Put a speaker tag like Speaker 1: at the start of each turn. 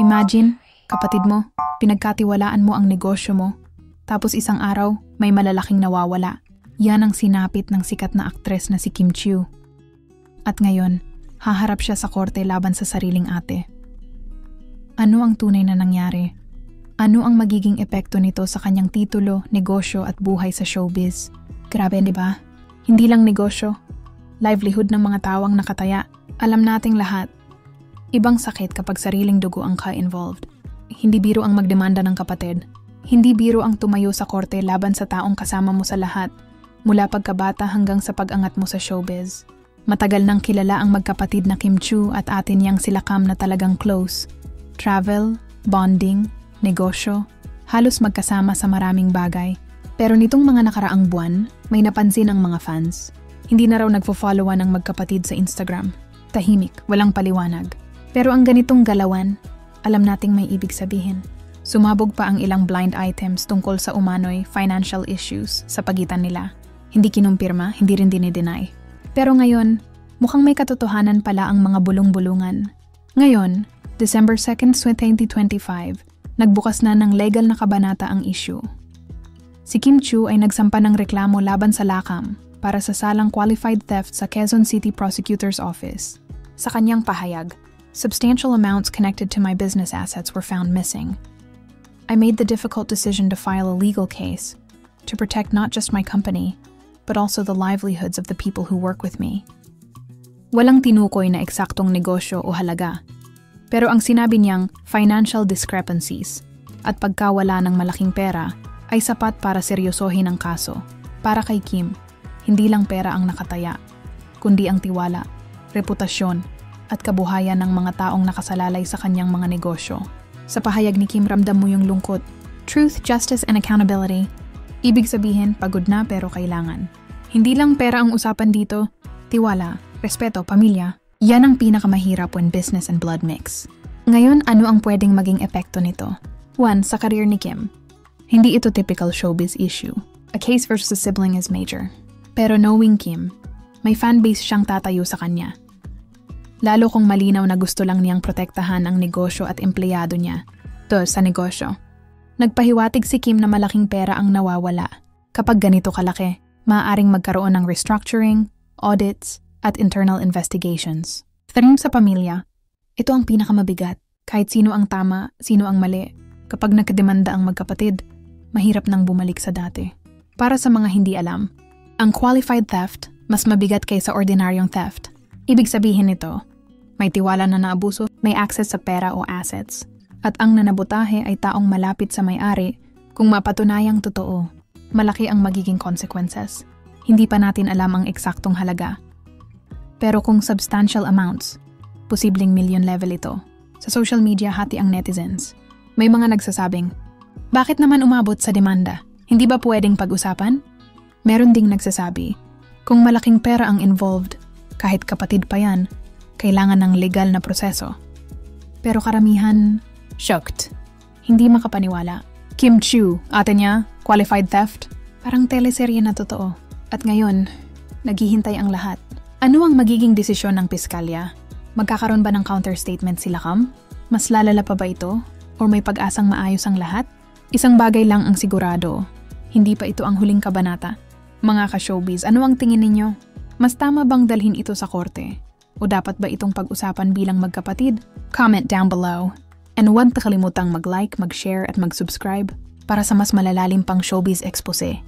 Speaker 1: Imagine, kapatid mo, pinagkatiwalaan mo ang negosyo mo, tapos isang araw, may malalaking nawawala. Yan ang sinapit ng sikat na aktres na si Kim Chiu. At ngayon, haharap siya sa korte laban sa sariling ate. Ano ang tunay na nangyari? Ano ang magiging epekto nito sa kanyang titulo, negosyo at buhay sa showbiz? Grabe, di ba? Hindi lang negosyo. Livelihood ng mga tawang nakataya. Alam nating lahat. Ibang sakit kapag sariling dugo ang ka-involved. Hindi biro ang magdemanda ng kapatid. Hindi biro ang tumayo sa korte laban sa taong kasama mo sa lahat, mula pagkabata hanggang sa pag-angat mo sa showbiz. Matagal nang kilala ang magkapatid na Kim Chiu at ate niyang sila Kam na talagang close. Travel, bonding, negosyo, halos magkasama sa maraming bagay. Pero nitong mga nakaraang buwan, may napansin ang mga fans. Hindi na raw nagfo-followan ng magkapatid sa Instagram. Tahimik, walang paliwanag. Pero ang ganitong galawan, alam nating may ibig sabihin. Sumabog pa ang ilang blind items tungkol sa umano'y financial issues sa pagitan nila. Hindi kinumpirma, hindi rin dinideny. Pero ngayon, mukhang may katotohanan pala ang mga bulong-bulungan. Ngayon, December 2, 2025, nagbukas na ng legal na kabanata ang issue. Si Kim Chiu ay nagsampa ng reklamo laban sa Lakam para sa salang qualified theft sa Quezon City Prosecutor's Office. Sa kanyang pahayag, substantial amounts connected to my business assets were found missing. I made the difficult decision to file a legal case to protect not just my company, but also the livelihoods of the people who work with me. Walang tinukoy na eksaktong negosyo o halaga, pero ang sinabi niyang financial discrepancies at pagkawala ng malaking pera ay sapat para seryosohin ang kaso. Para kay Kim, hindi lang pera ang nakataya, kundi ang tiwala, reputasyon, at kabuhayan ng mga taong nakasalalay sa kanyang mga negosyo. Sa pahayag ni Kim, ramdam mo yung lungkot. Truth, justice, and accountability. Ibig sabihin, pagod na pero kailangan. Hindi lang pera ang usapan dito, tiwala, respeto, pamilya. Yan ang pinakamahirap when business and blood mix. Ngayon, ano ang pwedeng maging epekto nito? 1. Sa career ni Kim. Hindi ito typical showbiz issue. A case versus a sibling is major. Pero knowing Kim, may fanbase siyang tatayo sa kanya. Lalo kung malinaw na gusto lang niyang protektahan ang negosyo at empleyado niya. 2. Sa negosyo. Nagpahiwatig si Kim na malaking pera ang nawawala. Kapag ganito kalaki, maaaring magkaroon ng restructuring, audits, at internal investigations. 3. Sa pamilya. Ito ang pinakamabigat. Kahit sino ang tama, sino ang mali. Kapag nakademanda ang magkapatid, mahirap nang bumalik sa dati. Para sa mga hindi alam, ang qualified theft mas mabigat kaysa ordinaryong theft. Ibig sabihin nito, may tiwala na naabuso, may access sa pera o assets, at ang nanabutahe ay taong malapit sa may-ari. Kung mapatunayang totoo, malaki ang magiging consequences. Hindi pa natin alam ang eksaktong halaga. Pero kung substantial amounts, posibleng million level ito. Sa social media, hati ang netizens. May mga nagsasabing, bakit naman umabot sa demanda? Hindi ba pwedeng pag-usapan? Meron ding nagsasabi, kung malaking pera ang involved, kahit kapatid pa yan, kailangan ng legal na proseso. Pero karamihan, shocked. Hindi makapaniwala. Kim Chiu, ate niya, qualified theft. Parang teleserye na totoo. At ngayon, naghihintay ang lahat. Ano ang magiging desisyon ng piskalya? Magkakaroon ba ng counter-statement sila Kam? Mas lalala pa ba ito? O may pag-asang maayos ang lahat? Isang bagay lang ang sigurado. Hindi pa ito ang huling kabanata. Mga ka-showbiz, ano ang tingin ninyo? Mas tama bang dalhin ito sa korte? O dapat ba itong pag-usapan bilang magkapatid? Comment down below. And huwag kalimutang mag-like, mag-share at mag-subscribe para sa mas malalalim pang showbiz expose.